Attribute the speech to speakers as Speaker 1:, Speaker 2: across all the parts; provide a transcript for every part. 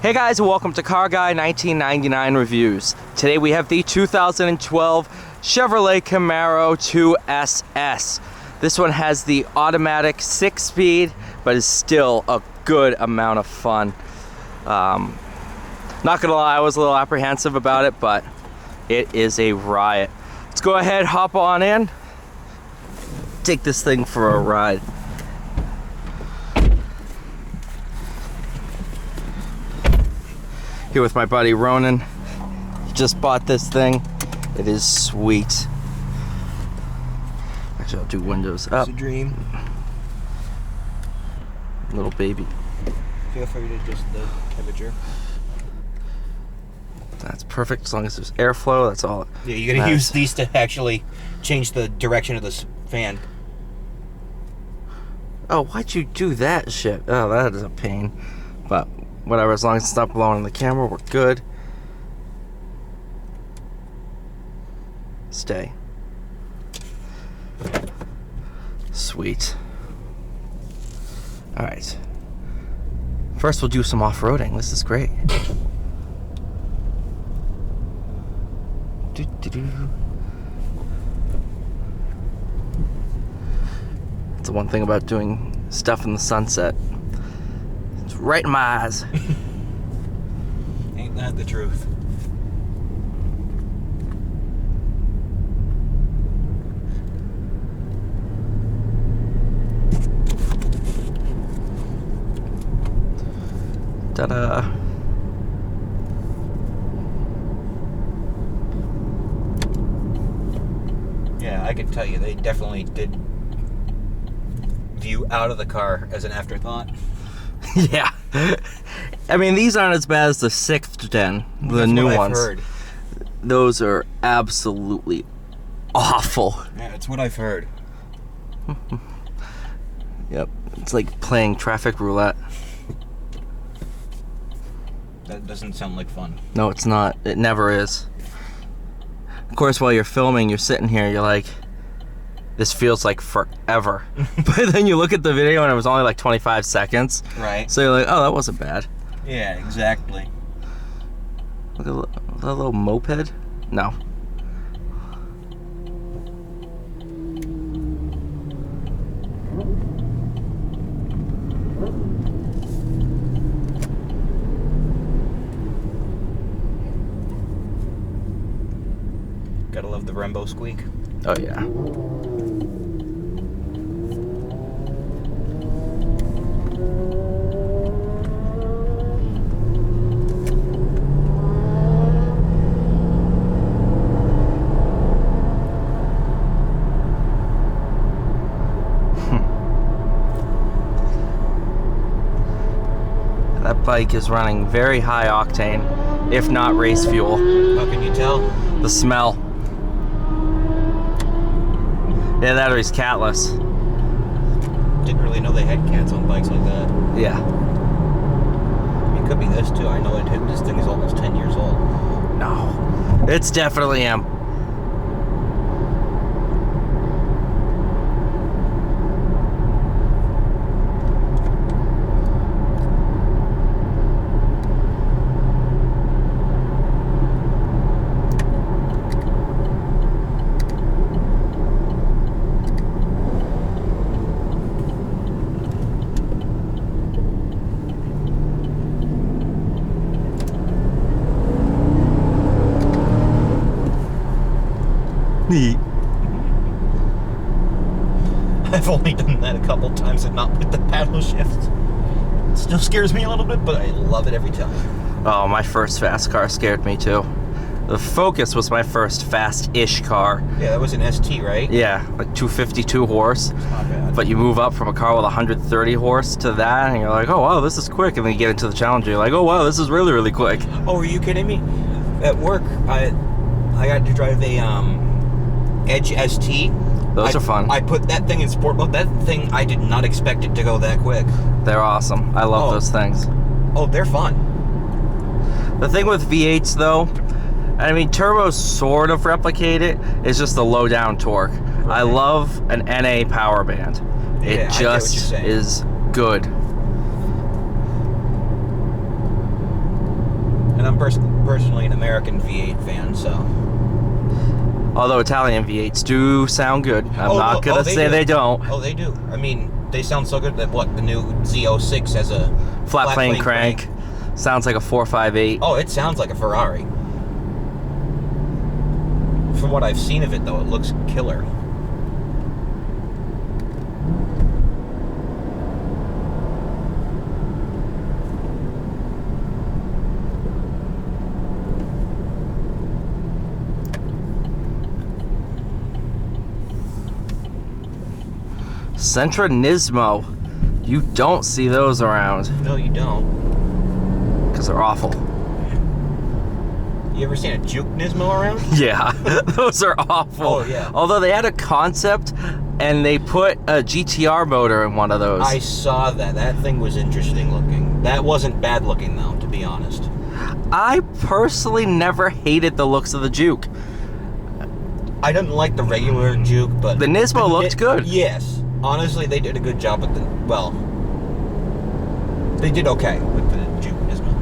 Speaker 1: Hey guys, and welcome to Car Guy 1999 Reviews. Today we have the 2012 Chevrolet Camaro 2SS. This one has the automatic 6-speed, but is still a good amount of fun. Not gonna lie, I was a little apprehensive about it, but it is a riot. Let's go ahead, hop on in, take this thing for a ride. Here with my buddy Ronan. He just bought this thing. It is sweet. Actually, I'll do windows up.
Speaker 2: It's a dream.
Speaker 1: Little baby.
Speaker 2: Feel free to adjust the temperature.
Speaker 1: That's perfect as long as there's airflow. That's all.
Speaker 2: Yeah, you gotta use these to actually change the direction of this fan.
Speaker 1: Oh, why'd you do that shit? Oh, that is a pain. But whatever, as long as it's not blowing on the camera, we're good. Stay. Sweet. Alright. First we'll do some off-roading. This is great. That's the one thing about doing stuff in the sunset. It's right in my eyes.
Speaker 2: Ain't that the truth?
Speaker 1: Ta-da.
Speaker 2: Yeah, I can tell you, they definitely did view out of the car as an afterthought.
Speaker 1: Yeah. I mean, these aren't as bad as the 6th gen, the new ones.
Speaker 2: I've heard.
Speaker 1: Those are absolutely awful.
Speaker 2: Yeah, that's what I've heard.
Speaker 1: Yep. It's like playing traffic roulette.
Speaker 2: That doesn't sound like fun.
Speaker 1: No, it's not. It never is. Of course, while you're filming, you're sitting here, you're like, this feels like forever. But then you look at the video and it was only like 25 seconds.
Speaker 2: Right.
Speaker 1: So you're like, oh, that wasn't bad.
Speaker 2: Yeah, exactly.
Speaker 1: Look at that little moped. No.
Speaker 2: Gotta love the Brembo squeak.
Speaker 1: Oh, yeah. That bike is running very high octane, if not race fuel.
Speaker 2: How can you tell?
Speaker 1: The smell. Yeah, that or he's catless.
Speaker 2: Didn't really know they had cats on bikes like that.
Speaker 1: Yeah.
Speaker 2: It could be this too. I know this thing is almost 10 years old.
Speaker 1: No. It's definitely him. Neat.
Speaker 2: I've only done that a couple times and not with the paddle shift. It still scares me a little bit, but I love it every time.
Speaker 1: Oh, my first fast car scared me too. The Focus was my first fast-ish car.
Speaker 2: Yeah, that was an ST, right?
Speaker 1: Yeah, like 252 horse.
Speaker 2: Not bad.
Speaker 1: But you move up from a car with 130 horse to that, and you're like, oh wow, this is quick. And then you get into the Challenger, you're like, oh wow, this is really, really quick.
Speaker 2: Oh, are you kidding me? At work, I got to drive a Edge ST.
Speaker 1: Those are fun.
Speaker 2: I put that thing in sport mode. That thing, I did not expect it to go that quick.
Speaker 1: They're awesome. I love those things.
Speaker 2: Oh, they're fun.
Speaker 1: The thing with V8s though, I mean, turbos sort of replicate it. It's just the low down torque. Right. I love an NA power band. It just is good.
Speaker 2: personally an American V8 fan, so.
Speaker 1: Although Italian V8s do sound good. I'm not going to say they don't.
Speaker 2: Oh, they do. I mean, they sound so good that the new Z06 has a
Speaker 1: flat plane crank. Sounds like a 458.
Speaker 2: Oh, it sounds like a Ferrari. From what I've seen of it, though, it looks killer.
Speaker 1: Sentra Nismo. You don't see those around.
Speaker 2: No, you don't.
Speaker 1: Because they're awful.
Speaker 2: You ever seen a Juke Nismo around?
Speaker 1: Yeah, those are awful.
Speaker 2: Oh, yeah.
Speaker 1: Although they had a concept and they put a GTR motor in one of those.
Speaker 2: I saw that. That thing was interesting looking. That wasn't bad looking, though, to be honest.
Speaker 1: I personally never hated the looks of the Juke.
Speaker 2: I didn't like the regular Juke, but...
Speaker 1: The Nismo looked good.
Speaker 2: Yes. Honestly, they did a good job with the... Well, they did okay with the Juke Nismo.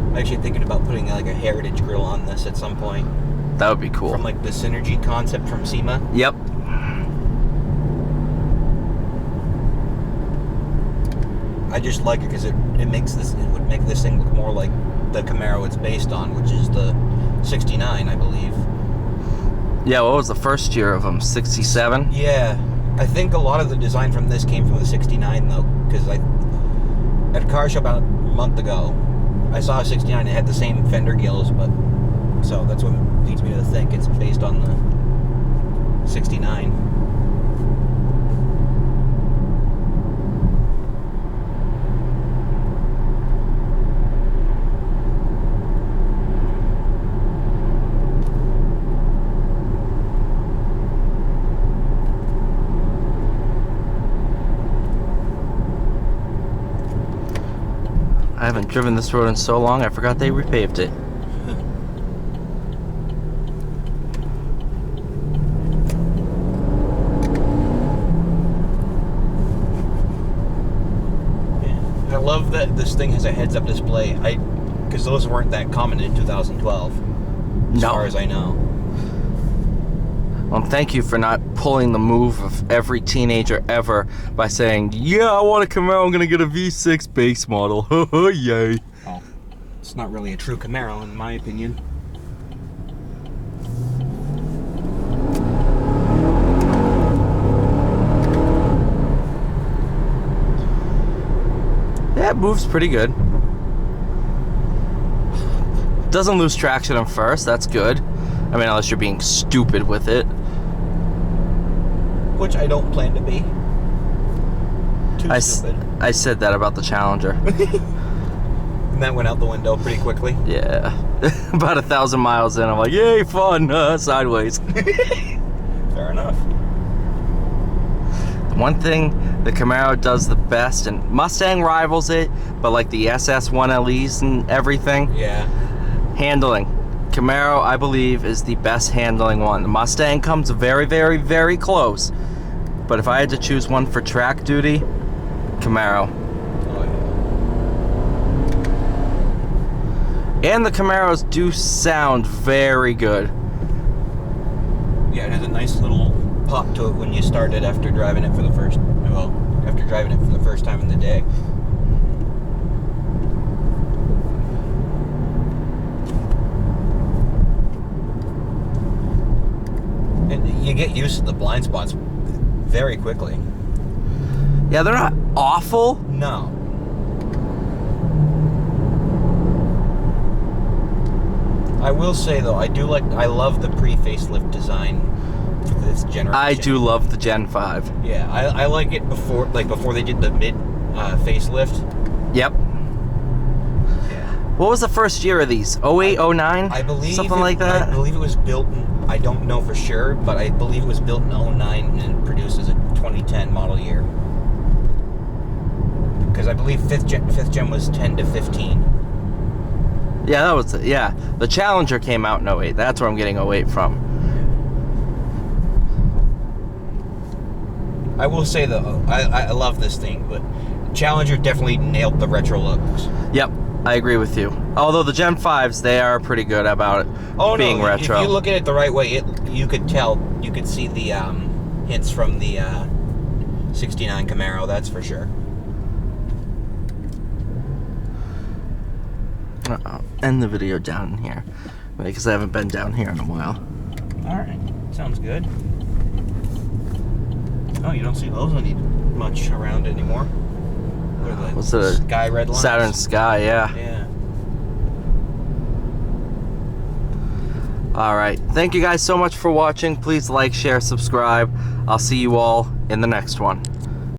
Speaker 2: I'm actually thinking about putting like a Heritage grill on this at some point.
Speaker 1: That would be cool.
Speaker 2: From like the Synergy concept from SEMA.
Speaker 1: Yep.
Speaker 2: I just like it because it would make this thing look more like the Camaro it's based on, which is the 69, I believe.
Speaker 1: Yeah, what was the first year of them? 67?
Speaker 2: Yeah. I think a lot of the design from this came from the 69, though, because at a car show about a month ago, I saw a 69 that had the same fender gills, but so that's what leads me to think it's based on the 69.
Speaker 1: I haven't driven this road in so long, I forgot they repaved it.
Speaker 2: I love that this thing has a heads-up display. Because those weren't that common in 2012, as far as I know.
Speaker 1: Well, thank you for not pulling the move of every teenager ever by saying, yeah, I want a Camaro, I'm going to get a V6 base model. Yay.
Speaker 2: Oh, it's not really a true Camaro, in my opinion.
Speaker 1: Yeah, it moves pretty good. Doesn't lose traction at first, that's good. I mean, unless you're being stupid with it.
Speaker 2: Which I don't plan to be. Too stupid.
Speaker 1: I said that about the Challenger.
Speaker 2: And that went out the window pretty quickly.
Speaker 1: Yeah. About 1,000 miles in, I'm like, yay, fun, sideways.
Speaker 2: Fair enough.
Speaker 1: The one thing the Camaro does the best, and Mustang rivals it, but like the SS1LEs and everything.
Speaker 2: Yeah.
Speaker 1: Handling. Camaro, I believe, is the best handling one. The Mustang comes very, very, very close. But if I had to choose one for track duty, Camaro.
Speaker 2: Oh, yeah.
Speaker 1: And the Camaros do sound very good.
Speaker 2: Yeah, it has a nice little pop to it when you start it after driving it for the first time in the day. And you get used to the blind spots very quickly.
Speaker 1: Yeah, they're not awful.
Speaker 2: No. I will say though, I love the pre-facelift design for this generation.
Speaker 1: I do love the Gen 5.
Speaker 2: Yeah, I like it before they did the mid facelift.
Speaker 1: Yep.
Speaker 2: Yeah.
Speaker 1: What was the first year of these? 08, 09?
Speaker 2: I believe
Speaker 1: something like that.
Speaker 2: I believe it was built in, I don't know for sure, but I believe it was built in 09 and produced as a 2010 model year. Because I believe fifth gen was 10 to 15.
Speaker 1: Yeah, that was it. Yeah, the Challenger came out in 08. That's where I'm getting 08 from.
Speaker 2: I will say though, I love this thing, but Challenger definitely nailed the retro looks.
Speaker 1: Yep, I agree with you. Although the Gen 5s, they are pretty good about being retro.
Speaker 2: If you look at it the right way, you could tell, you could see the hints from the 69 Camaro, that's for sure.
Speaker 1: End the video down here, because I haven't been down here in a while.
Speaker 2: Alright, sounds good. Oh, you don't see those much around anymore. What are the
Speaker 1: What's the
Speaker 2: Sky red lines?
Speaker 1: Saturn Sky, yeah.
Speaker 2: Yeah.
Speaker 1: Alright, thank you guys so much for watching. Please like, share, subscribe. I'll see you all in the next one.